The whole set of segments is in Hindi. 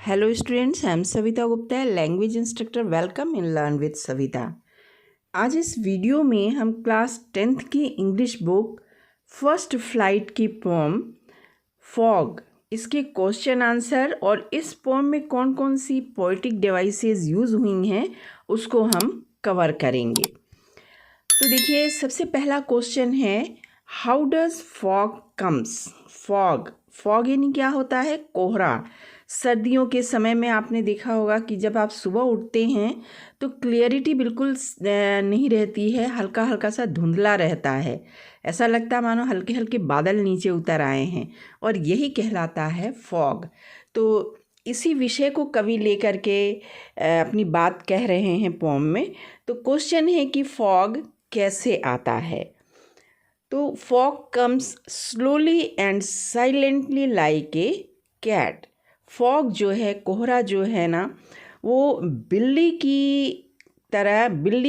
Hello students, I am Savita Gupta, language instructor. Welcome in learn with Savita. आज इस वीडियो में हम क्लास 10th की इंग्लिश बुक फर्स्ट फ्लाइट की पोम फॉग, इसके क्वेश्चन आंसर और इस पोम में कौन कौन सी पोएटिक डिवाइसेस यूज़ हुई हैं उसको हम कवर करेंगे। तो देखिए, सबसे पहला क्वेश्चन है, how does fog comes. Fog fog यानी क्या होता है? कोहरा। सर्दियों के समय में आपने देखा होगा कि जब आप सुबह उठते हैं तो क्लियरिटी बिल्कुल नहीं रहती है, हल्का हल्का सा धुंधला रहता है, ऐसा लगता है मानो हल्के हल्के बादल नीचे उतर आए हैं, और यही कहलाता है फॉग। तो इसी विषय को कवि लेकर के अपनी बात कह रहे हैं पोम में। तो क्वेश्चन है कि फॉग कैसे आता है। तो fog comes slowly and silently like a cat. Fog जो है, कोहरा जो है ना, वो बिल्ली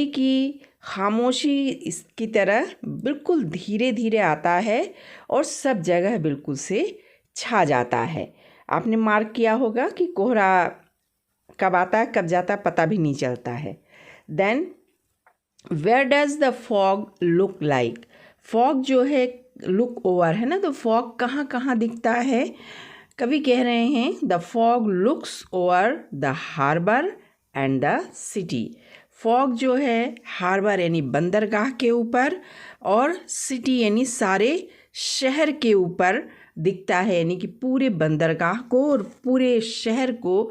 की खामोशी इसकी तरह बिल्कुल धीरे धीरे आता है और सब जगह बिल्कुल से छा जाता है। आपने मार्क किया होगा कि कोहरा कब आता है कब जाता है पता भी नहीं चलता है। Then where does the fog look like. Fog जो है लुक ओवर है ना, तो फॉग कहाँ कहाँ दिखता है? कवि कह रहे हैं the fog looks over the harbour and the city. Fog जो है हार्बर यानी बंदरगाह के ऊपर और सिटी यानी सारे शहर के ऊपर दिखता है, यानी कि पूरे बंदरगाह को और पूरे शहर को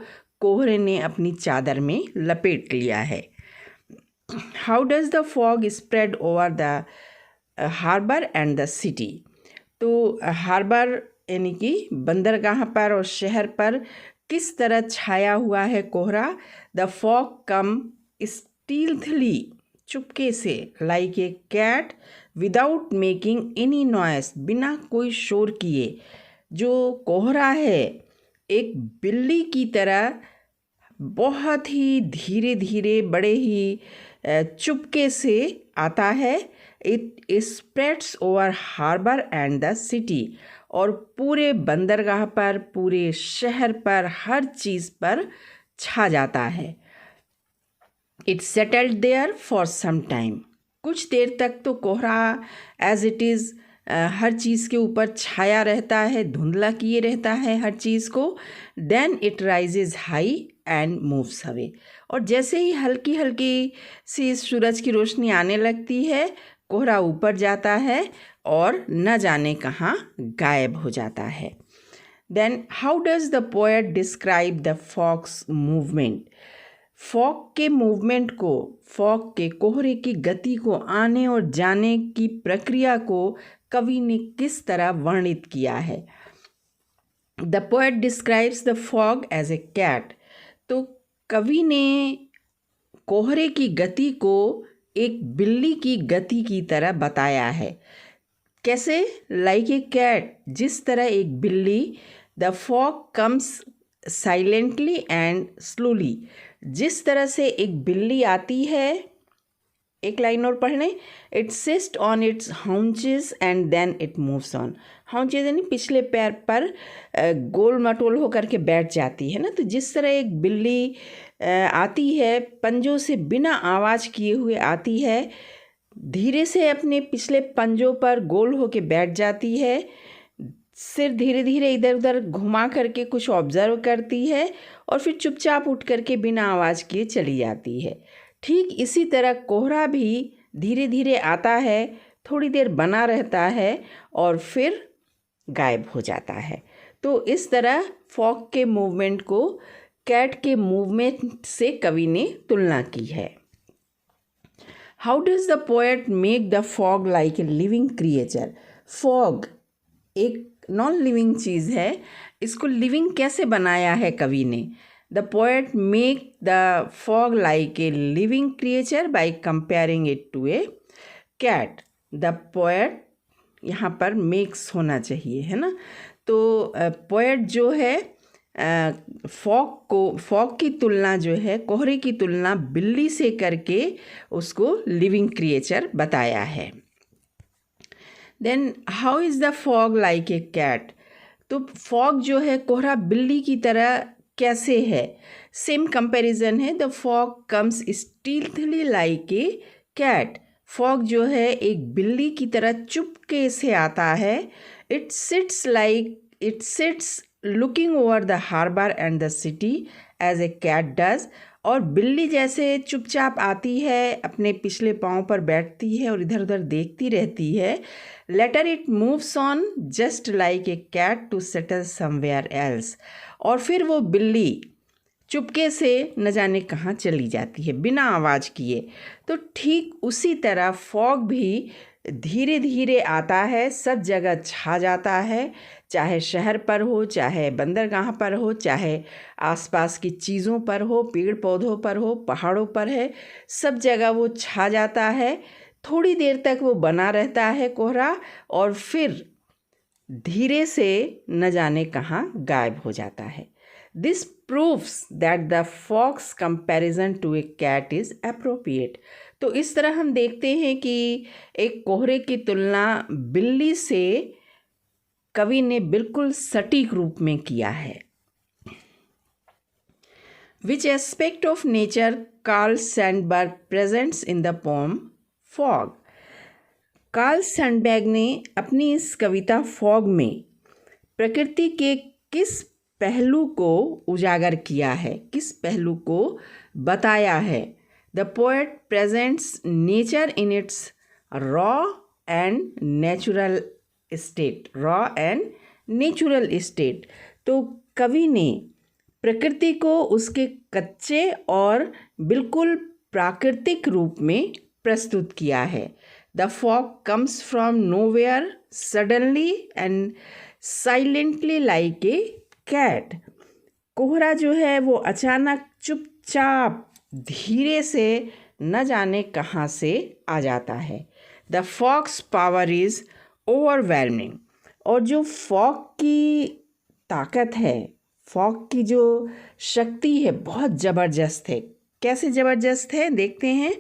कोहरे ने अपनी चादर में लपेट लिया है। How does the fog spread over the harbour and the city. तो हार्बर यानी कि बंदरगाह पर और शहर पर किस तरह छाया हुआ है कोहरा। द फॉग कम स्टील्थली, चुपके से, like a cat without making any noise, बिना कोई शोर किए। जो कोहरा है एक बिल्ली की तरह बहुत ही धीरे धीरे, बड़े ही चुपके से आता है। It spreads over harbour and the city, और पूरे बंदरगाह पर, पूरे शहर पर, हर चीज़ पर छा जाता है। It settled there for some time, कुछ देर तक तो कोहरा एज इट इज़ हर चीज़ के ऊपर छाया रहता है, धुंधला किए रहता है हर चीज़ को। Then it rises high and moves away, और जैसे ही हल्की हल्की सी सूरज की रोशनी आने लगती है, कोहरा ऊपर जाता है और न जाने कहाँ गायब हो जाता है। Then how does the poet describe the fog's movement. Fog के मूवमेंट को, फॉग के कोहरे की गति को, आने और जाने की प्रक्रिया को कवि ने किस तरह वर्णित किया है। The poet describes the fog as a cat. तो कवि ने कोहरे की गति को एक बिल्ली की गति की तरह बताया है। कैसे? लाइक ए कैट, जिस तरह एक बिल्ली। The fog comes silently and slowly, जिस तरह से एक बिल्ली आती है। एक लाइन और पढ़ लें। It sits on its haunches and then it moves on. Haunches यानी पिछले पैर पर गोल मटोल होकर के बैठ जाती है ना, तो जिस तरह एक बिल्ली आती है, पंजों से बिना आवाज़ किए हुए आती है, धीरे से अपने पिछले पंजों पर गोल होके बैठ जाती है, सिर धीरे धीरे इधर उधर घुमा करके कुछ ऑब्जर्व करती है और फिर चुपचाप उठ करके बिना आवाज़ किए चली जाती है। ठीक इसी तरह कोहरा भी धीरे धीरे आता है, थोड़ी देर बना रहता है और फिर गायब हो जाता है। तो इस तरह फॉग के मूवमेंट को कैट के मूवमेंट से कवि ने तुलना की है। How does the poet make the fog like a living creature. Fog एक नॉन लिविंग चीज़ है, इसको लिविंग कैसे बनाया है कवि ने। The poet make the fog like a living creature by comparing it to a cat. The poet यहाँ पर मेक्स होना चाहिए, है ना। तो पोएट जो है फॉग की तुलना जो है, कोहरे की तुलना बिल्ली से करके उसको लिविंग क्रिएचर बताया है। Then how is the fog like a cat. तो फॉग जो है, कोहरा बिल्ली की तरह कैसे है। सेम कंपैरिजन है, the fog comes stealthily like a cat. Fog जो है एक बिल्ली की तरह चुपके से आता है। It sits looking over the harbour and the city as a cat does. और बिल्ली जैसे चुपचाप आती है, अपने पिछले पाँव पर बैठती है और इधर उधर देखती रहती है। Later it moves on just like a cat to settle somewhere else. और फिर वो बिल्ली चुपके से न जाने कहाँ चली जाती है बिना आवाज़ किए। तो ठीक उसी तरह फॉग भी धीरे धीरे आता है, सब जगह छा जाता है, चाहे शहर पर हो, चाहे बंदरगाह पर हो, चाहे आसपास की चीज़ों पर हो, पेड़ पौधों पर हो, पहाड़ों पर है, सब जगह वो छा जाता है। थोड़ी देर तक वो बना रहता है कोहरा और फिर धीरे से न जाने कहाँ गायब हो जाता है। This proves that the fox comparison to a cat is appropriate। तो इस तरह हम देखते हैं कि एक कोहरे की तुलना बिल्ली से कवि ने बिल्कुल सटीक रूप में किया है। Which aspect of nature Carl Sandburg presents in the poem Fog? Karl Sandberg ने अपनी इस कविता फॉग में प्रकृति के किस पहलू को उजागर किया है, किस पहलू को बताया है। The poet presents nature in its raw and natural state. तो कवि ने प्रकृति को उसके कच्चे और बिल्कुल प्राकृतिक रूप में प्रस्तुत किया है। The fog comes from nowhere suddenly and silently like a cat. कोहरा जो है वो अचानक चुपचाप धीरे से न जाने कहाँ से आ जाता है। The fogs power is overwhelming. और जो फॉग की ताकत है, फॉग की जो शक्ति है बहुत ज़बरदस्त है। कैसे ज़बरदस्त है देखते हैं।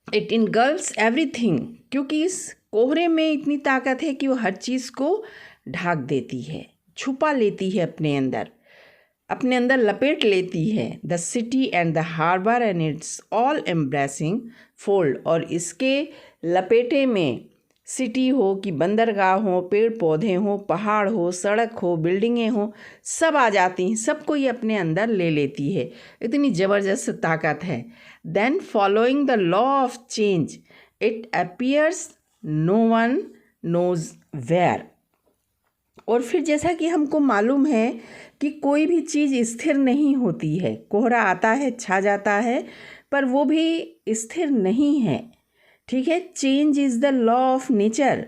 इट इनगल्फ्स एवरीथिंग, क्योंकि इस कोहरे में इतनी ताकत है कि वो हर चीज़ को ढक देती है, छुपा लेती है, अपने अंदर लपेट लेती है। The city and the harbour and its all embracing fold. और इसके लपेटे में सिटी हो कि बंदरगाह हो, पेड़ पौधे हो, पहाड़ हो, सड़क हो, बिल्डिंगें हो, सब आ जाती हैं, सबको ये अपने अंदर ले लेती है। इतनी ज़बरदस्त ताकत है। Then following the law of change it appears no one knows where. और फिर जैसा कि हमको मालूम है कि कोई भी चीज़ स्थिर नहीं होती है। कोहरा आता है, छा जाता है, पर वो भी स्थिर नहीं है। ठीक है, change is the law of nature.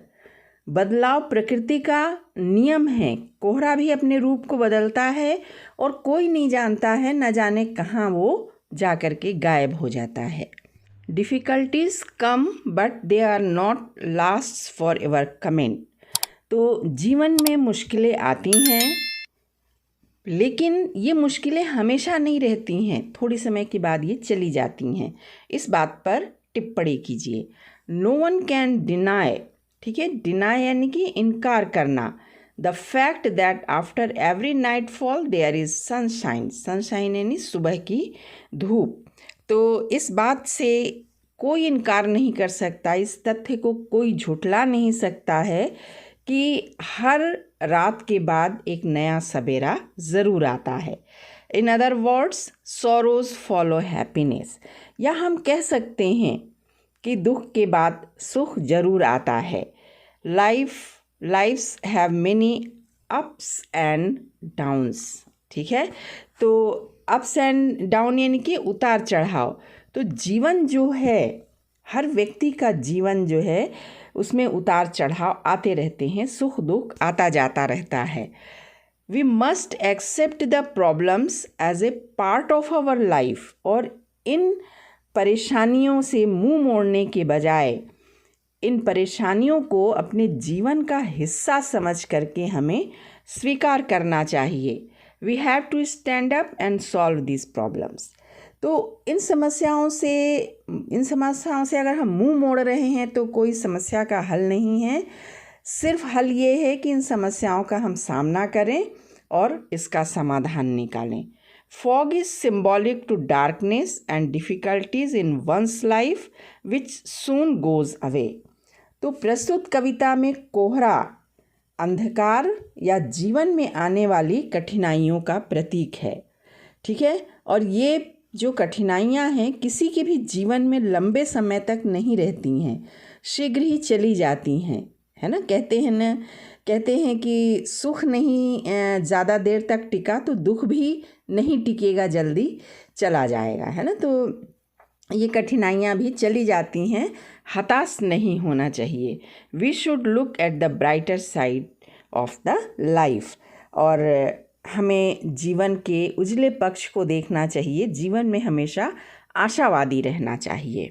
बदलाव प्रकृति का नियम है। कोहरा भी अपने रूप को बदलता है और कोई नहीं जानता है, न जाने कहाँ वो जा कर के गायब हो जाता है। Difficulties come but they are not last for ever comment. तो जीवन में मुश्किलें आती हैं, लेकिन ये मुश्किलें हमेशा नहीं रहती हैं, थोड़ी समय के बाद ये चली जाती हैं। इस बात पर टिप्पणी कीजिए। नो वन कैन डिनाई, ठीक है, डिनाई यानी कि इनकार करना, the fact that after every nightfall there is sunshine. Sunshine यानी सुबह की धूप। तो इस बात से कोई इनकार नहीं कर सकता, इस तथ्य को कोई झुठला नहीं सकता है कि हर रात के बाद एक नया सवेरा ज़रूर आता है। In other words sorrows follow happiness. या हम कह सकते हैं कि दुख के बाद सुख जरूर आता है। Life's have many ups and downs. ठीक है, तो अप्स एंड डाउन यानी कि उतार चढ़ाव। तो जीवन जो है, हर व्यक्ति का जीवन जो है उसमें उतार चढ़ाव आते रहते हैं, सुख दुख आता जाता रहता है। We must accept the problems as a part of our life. और इन परेशानियों से मुंह मोड़ने के बजाय इन परेशानियों को अपने जीवन का हिस्सा समझ करके हमें स्वीकार करना चाहिए। We have to stand up and solve this problems. तो इन समस्याओं से अगर हम मुंह मोड़ रहे हैं तो कोई समस्या का हल नहीं है। सिर्फ हल ये है कि इन समस्याओं का हम सामना करें और इसका समाधान निकालें। Fog is symbolic to darkness and difficulties in one's life which soon goes away. तो प्रस्तुत कविता में कोहरा अंधकार या जीवन में आने वाली कठिनाइयों का प्रतीक है। ठीक है, और ये जो कठिनाइयाँ हैं किसी के भी जीवन में लंबे समय तक नहीं रहती हैं, शीघ्र ही चली जाती हैं, है ना। कहते हैं कि सुख नहीं ज़्यादा देर तक टिका तो दुख भी नहीं टिकेगा, जल्दी चला जाएगा, है ना। तो ये कठिनाइयाँ भी चली जाती हैं, हताश नहीं होना चाहिए। We should look at the brighter side of the life. और हमें जीवन के उजले पक्ष को देखना चाहिए, जीवन में हमेशा आशावादी रहना चाहिए।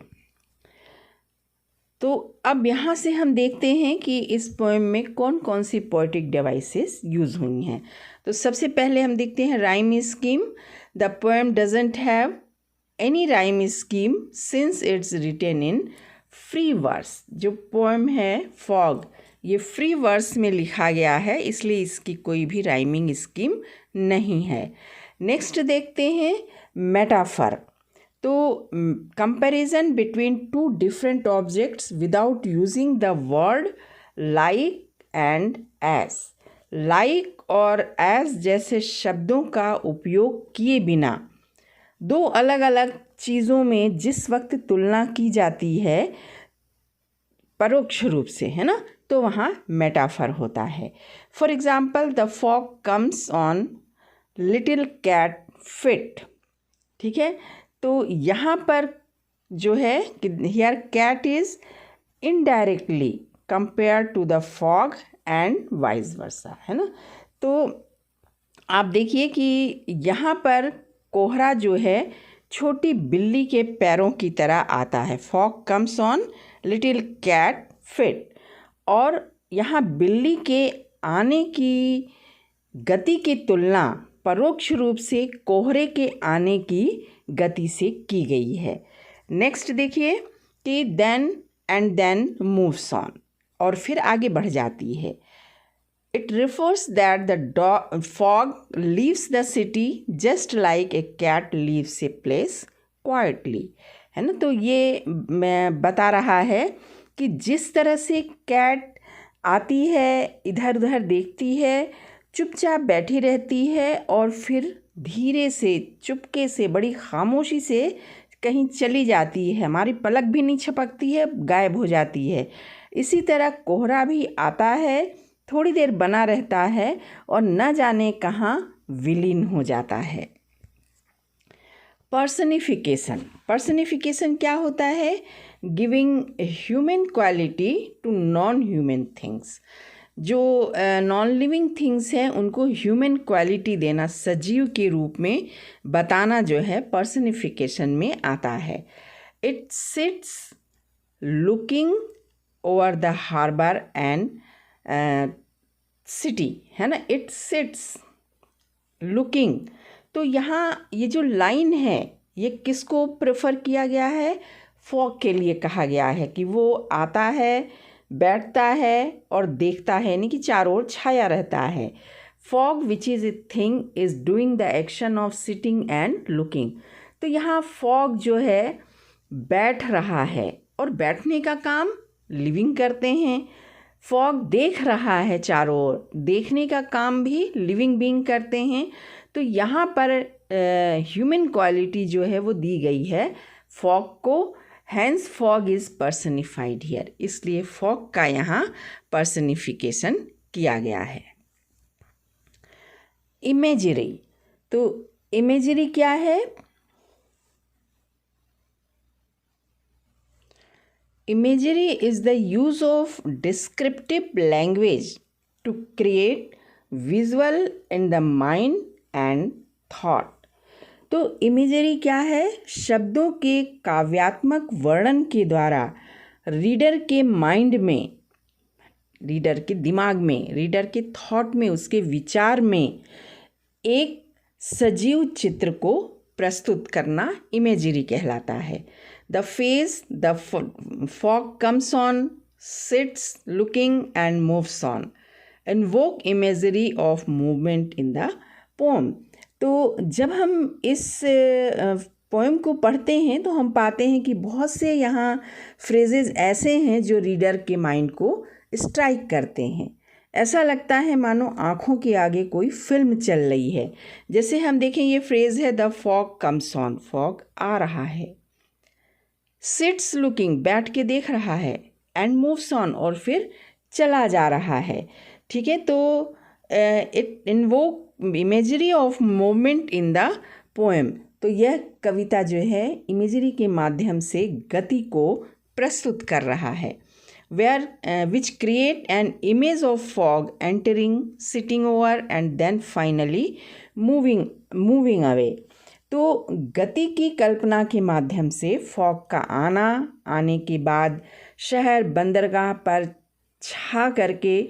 तो अब यहाँ से हम देखते हैं कि इस पोएम में कौन कौन सी पोएटिक डिवाइसेस यूज़ हुई हैं। तो सबसे पहले हम देखते हैं rhyme scheme. The poem doesn't have any rhyme scheme since it's written in free verse. जो पोएम है फॉग, ये फ्री वर्स में लिखा गया है, इसलिए इसकी कोई भी राइमिंग स्कीम नहीं है। नेक्स्ट देखते हैं मेटाफर। तो comparison between two different objects without using the word like and as. Like और एज जैसे शब्दों का उपयोग किए बिना दो अलग अलग चीज़ों में जिस वक्त तुलना की जाती है परोक्ष रूप से, है ना, तो वहाँ मेटाफर होता है। For example the fog comes on little cat feet. ठीक है, तो यहाँ पर जो है कि here cat is indirectly compare to the fog and vice versa, है ना। तो आप देखिए कि यहाँ पर कोहरा जो है छोटी बिल्ली के पैरों की तरह आता है। Fog comes on little cat feet, और यहाँ बिल्ली के आने की गति की तुलना परोक्ष रूप से कोहरे के आने की गति से की गई है। नेक्स्ट देखिए कि देन मूव्स ऑन, और फिर आगे बढ़ जाती है। It refers that the fog leaves the city just like a cat leaves a place quietly, है ना। तो ये मैं बता रहा है कि जिस तरह से कैट आती है, इधर उधर देखती है, चुपचाप बैठी रहती है और फिर धीरे से चुपके से बड़ी खामोशी से कहीं चली जाती है, हमारी पलक भी नहीं झपकती है, गायब हो जाती है। इसी तरह कोहरा भी आता है, थोड़ी देर बना रहता है और न जाने कहाँ विलीन हो जाता है। पर्सनिफिकेशन क्या होता है? Giving human quality to non human things. जो नॉन लिविंग थिंग्स हैं उनको ह्यूमन क्वालिटी देना, सजीव के रूप में बताना जो है पर्सनिफिकेशन में आता है। It sits looking over the harbour and city, है ना। इट सिट्स लुकिंग, तो यहाँ ये जो लाइन है ये किसको प्रेफर किया गया है? फॉग के लिए कहा गया है कि वो आता है, बैठता है और देखता है, यानी कि चारों ओर छाया रहता है। Fog which is a thing is doing the action of sitting and looking. तो यहाँ फॉग जो है बैठ रहा है, और बैठने का काम लिविंग करते हैं। फॉग देख रहा है चारों ओर, देखने का काम भी लिविंग बीइंग करते हैं। तो यहाँ पर ह्यूमन क्वालिटी जो है वो दी गई है फॉग को। Hence fog is personified here, इसलिए फॉग का यहाँ पर्सनिफिकेशन किया गया है। इमेजरी, तो इमेजरी क्या है? Imagery is the use of descriptive language to create visual in the mind and thought. तो इमेजरी क्या है? शब्दों के काव्यात्मक वर्णन के द्वारा रीडर के माइंड में, रीडर के दिमाग में, रीडर के थॉट में, उसके विचार में एक सजीव चित्र को प्रस्तुत करना इमेजरी कहलाता है। The face the fog comes on, sits looking and moves on. Invoke imagery of movement in the poem. तो जब हम इस पोएम को पढ़ते हैं तो हम पाते हैं कि बहुत से यहाँ फ्रेजेस ऐसे हैं जो रीडर के माइंड को स्ट्राइक करते हैं। ऐसा लगता है मानो आँखों के आगे कोई फिल्म चल रही है। जैसे हम देखें, ये फ्रेज़ है the fog comes on, fog आ रहा है। सिट्स लुकिंग, बैठ के देख रहा है। एंड मूव्स ऑन, और फिर चला जा रहा है। ठीक है, तो it invoke imagery of moment in the poem. तो यह कविता जो है इमेजरी के माध्यम से गति को प्रस्तुत कर रहा है। which create an image of fog entering, sitting over and then finally moving away। तो गति की कल्पना के माध्यम से फॉग का आने के बाद शहर बंदरगाह पर छा करके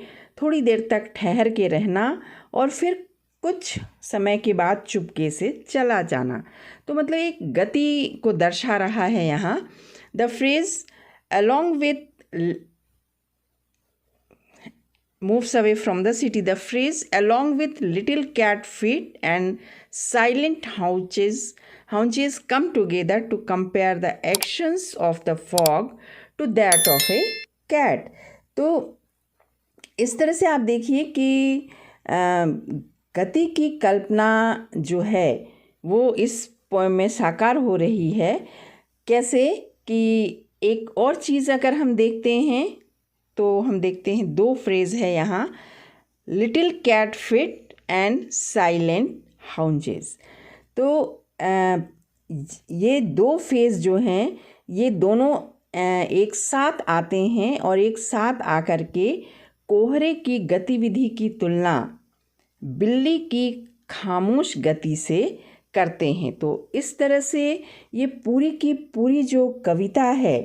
थोड़ी देर तक ठहर के रहना और फिर कुछ समय के बाद चुपके से चला जाना। तो मतलब एक गति को दर्शा रहा है यहाँ। The phrase along with moves away from the city, the phrase along with little cat feet and silent haunches come together to compare the actions of the fog to that of a cat। तो इस तरह से आप देखिए कि गति की कल्पना जो है वो इस पोएम में साकार हो रही है। कैसे कि एक और चीज़ अगर हम देखते हैं तो हम देखते हैं दो फ्रेज़ है यहाँ, little cat feet and silent haunches. तो ये दो फेज़ जो हैं ये दोनों एक साथ आते हैं और एक साथ आकर के कोहरे की गतिविधि की तुलना बिल्ली की खामोश गति से करते हैं। तो इस तरह से ये पूरी की पूरी जो कविता है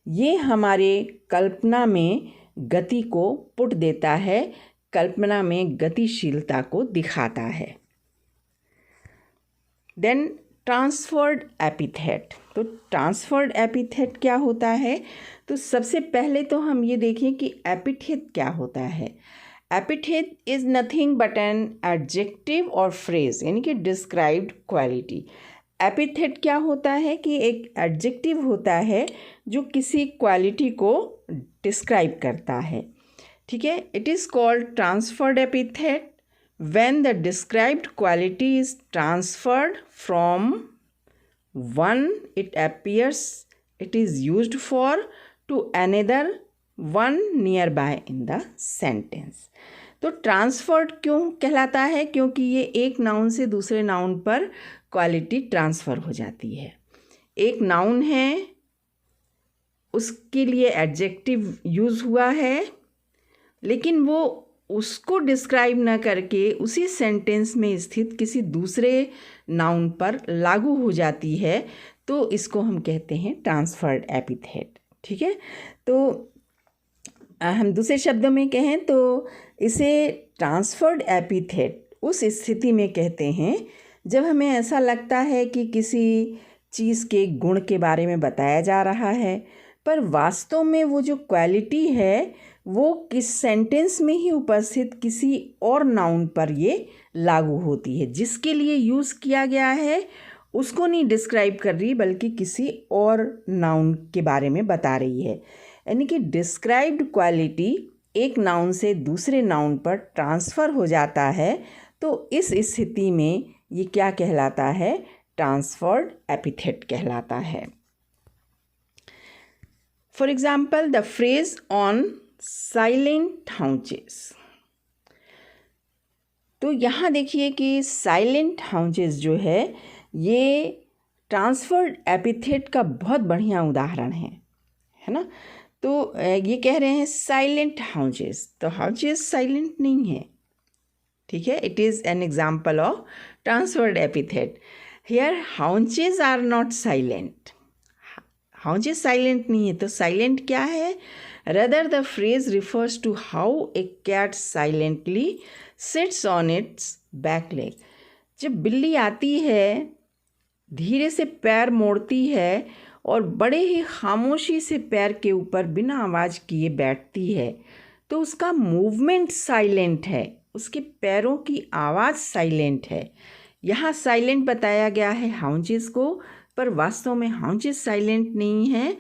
ये हमारे कल्पना में गति को पुट देता है, कल्पना में गतिशीलता को दिखाता है। Then transferred epithet. तो ट्रांसफर्ड एपिथेट क्या होता है? तो सबसे पहले तो हम ये देखें कि एपिथेट क्या होता है। Epithet is nothing but an adjective और फ्रेज, यानी कि डिस्क्राइब्ड क्वालिटी। एपिथेट क्या होता है कि एक एडजेक्टिव होता है जो किसी क्वालिटी को डिस्क्राइब करता है। ठीक है, it is called transferred epithet when the described quality is transferred from one it appears it is used for to another one nearby in the sentence. तो ट्रांसफर्ड क्यों कहलाता है? क्योंकि ये एक नाउन से दूसरे नाउन पर क्वालिटी ट्रांसफ़र हो जाती है। एक नाउन है, उसके लिए एडजेक्टिव यूज़ हुआ है, लेकिन वो उसको डिस्क्राइब ना करके उसी सेंटेंस में स्थित किसी दूसरे नाउन पर लागू हो जाती है, तो इसको हम कहते हैं ट्रांसफर्ड एपिथेट। ठीक है, तो हम दूसरे शब्दों में कहें तो इसे ट्रांसफर्ड एपिथेट उस स्थिति में कहते हैं जब हमें ऐसा लगता है कि किसी चीज़ के गुण के बारे में बताया जा रहा है, पर वास्तव में वो जो क्वालिटी है वो किस सेंटेंस में ही उपस्थित किसी और नाउन पर ये लागू होती है। जिसके लिए यूज़ किया गया है उसको नहीं डिस्क्राइब कर रही, बल्कि किसी और नाउन के बारे में बता रही है। यानी कि डिस्क्राइब्ड क्वालिटी एक नाउन से दूसरे नाउन पर ट्रांसफ़र हो जाता है, तो इस स्थिति में ये क्या कहलाता है? ट्रांसफर्ड एपिथेट कहलाता है। For example the phrase on silent haunches. तो यहाँ देखिए कि साइलेंट हाउंचेस जो है ये ट्रांसफर्ड एपिथेट का बहुत बढ़िया उदाहरण है ना। तो ये कह रहे हैं साइलेंट हाउंचेस, तो हाउंचेस साइलेंट नहीं है। ठीक है, it is an example of transferred epithet. Here haunches are not silent, haunches silent नहीं है। तो साइलेंट क्या है? Rather the phrase refers to how a cat silently sits on its back leg. जब बिल्ली आती है, धीरे से पैर मोड़ती है और बड़े ही खामोशी से पैर के ऊपर बिना आवाज़ किए बैठती है, तो उसका मूवमेंट साइलेंट है, उसके पैरों की आवाज़ साइलेंट है। यहाँ साइलेंट बताया गया है हाउंचेस को, पर वास्तव में हाउंचेस साइलेंट नहीं है,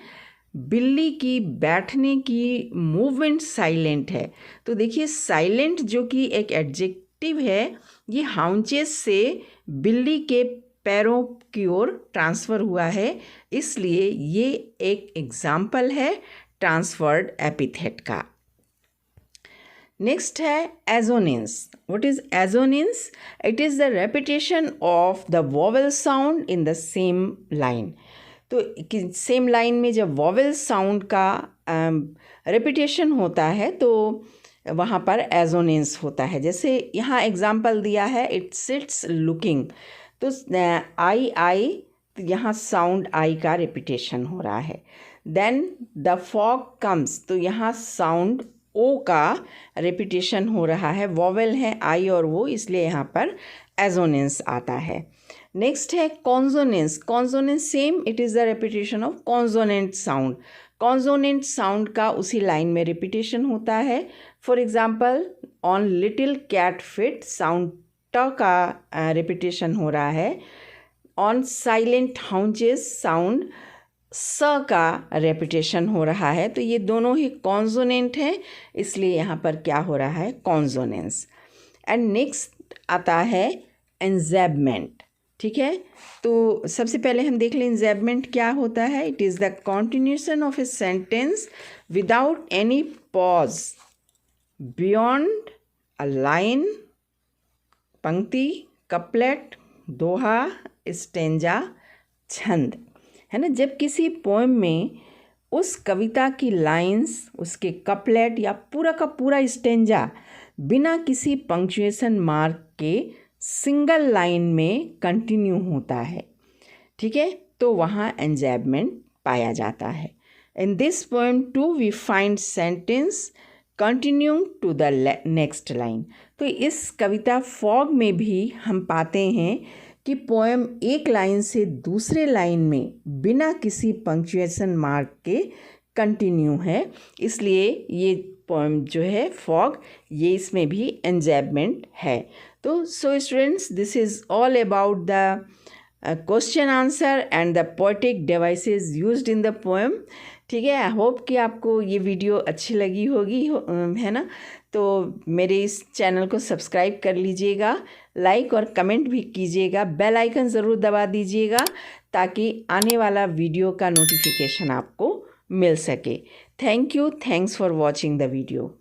बिल्ली की बैठने की मूवमेंट साइलेंट है। तो देखिए साइलेंट जो कि एक एडजेक्टिव है, ये हाउंचेस से बिल्ली के पैरों की ओर ट्रांसफ़र हुआ है, इसलिए ये एक एग्जाम्पल है ट्रांसफर्ड एपिथेट का। नेक्स्ट है assonance. What is assonance? It is the repetition of the vowel sound in the same line. तो सेम लाइन में जब वोवेल साउंड का रेपिटेशन होता है तो वहाँ पर एजोनेंस होता है। जैसे यहाँ एग्जाम्पल दिया है, इट सिट्स लुकिंग, तो आई, यहाँ साउंड आई का रेपिटेशन हो रहा है। देन द फॉग कम्स, तो यहाँ साउंड ओ का रेपिटेशन हो रहा है, वोवेल है आई और वो, इसलिए यहाँ पर एजोनेंस आता है। नेक्स्ट है consonance. Consonance same, it is the repetition of consonant sound. Consonant sound का उसी लाइन में रेपिटेशन होता है। For example on little cat feet, sound ट का रेपिटेशन हो रहा है। ऑन साइलेंट हाउंचेस, साउंड स का रेपिटेशन हो रहा है। तो ये दोनों ही कॉन्सोनेंट हैं, इसलिए यहाँ पर क्या हो रहा है, कॉन्सोनेंस। एंड नेक्स्ट आता है एंजैबमेंट। ठीक है, तो सबसे पहले हम देख लें एंजैबमेंट क्या होता है। It is the continuation of a sentence without any pause beyond a line, पंक्ति, कपलेट, दोहा, स्टेंजा, छंद, है ना। जब किसी पोएम में उस कविता की लाइंस, उसके कपलेट या पूरा का पूरा स्टेंजा बिना किसी पंक्चुएशन मार्क के सिंगल लाइन में कंटिन्यू होता है, ठीक है, तो वहाँ एंजैबमेंट पाया जाता है। In this poem too we find sentence continuing to the next line. तो इस कविता फॉग में भी हम पाते हैं कि पोएम एक लाइन से दूसरे लाइन में बिना किसी पंक्चुएशन मार्क के कंटिन्यू है, इसलिए ये पोएम जो है फॉग, ये इसमें भी एंजैबमेंट है। तो so students, this is all about the question answer and the poetic devices used in the poem. ठीक है, आई होप कि आपको ये वीडियो अच्छी लगी होगी, है ना। तो मेरे इस चैनल को सब्सक्राइब कर लीजिएगा, लाइक और कमेंट भी कीजिएगा, बेल आइकन ज़रूर दबा दीजिएगा ताकि आने वाला वीडियो का नोटिफिकेशन आपको मिल सके। Thank you, thanks for watching the video.